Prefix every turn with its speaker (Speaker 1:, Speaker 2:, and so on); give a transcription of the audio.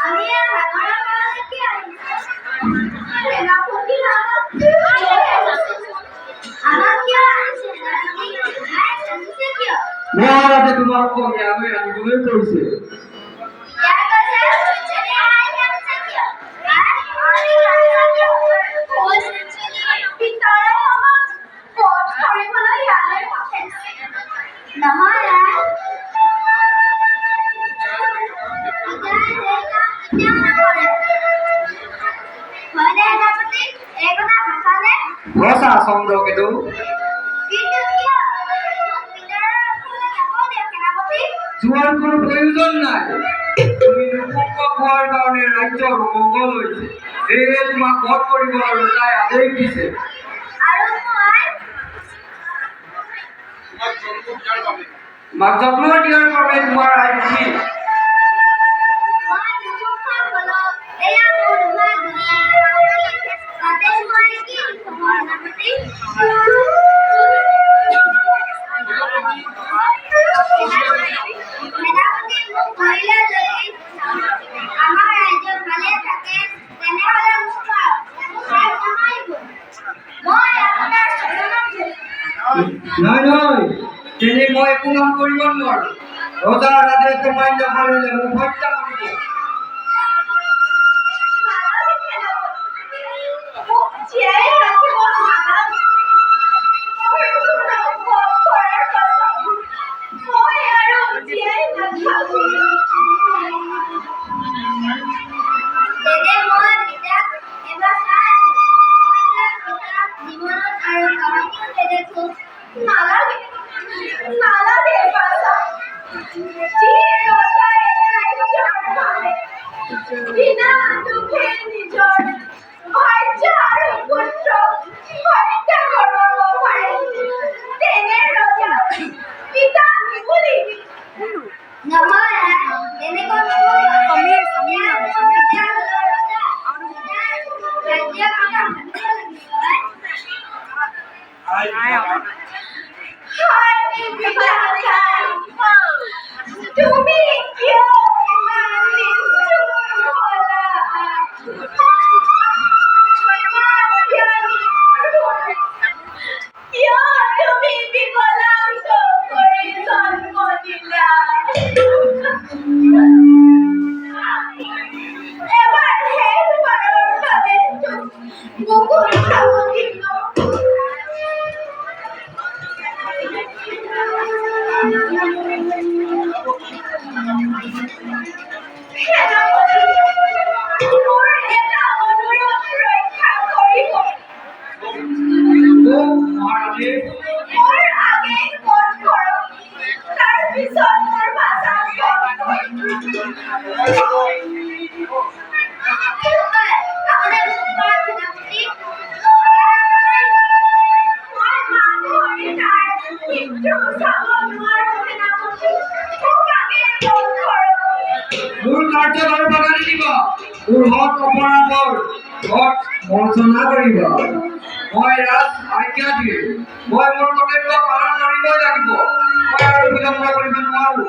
Speaker 1: আমি
Speaker 2: মহারাজে তোমার কবে আমি আন্দোলন করেছে ভাষা ছন্দ কিন্তু জোয়ার কোনো প্রয়োজন নাই তুমি রূপক হওয়ার কারণে রাজ্যর মঙ্গল হয়েছে এই তোমাক বধ কৰিব আৰু তাই আদেশ দিছে মাক যত্ন দিয়াৰ বাবে তোমাৰ আজ্ঞি নাই নাই তেনে মই একো কাম কৰিব নোৱাৰো ৰজাৰ আদেশ মান্য কৰিলে মোক হত্যা কৰিব মোৰ কাৰ্যভাৰ বাগানি দিব মোৰ হক অপৰাধৰ ঘট বঞ্চনা কৰিব মই ৰাজ আজ্ঞা দিম মই মোৰ কৰ্তব্য পালন কৰিবই লাগিব মই আৰু বিলম্ব কৰিব নোৱাৰো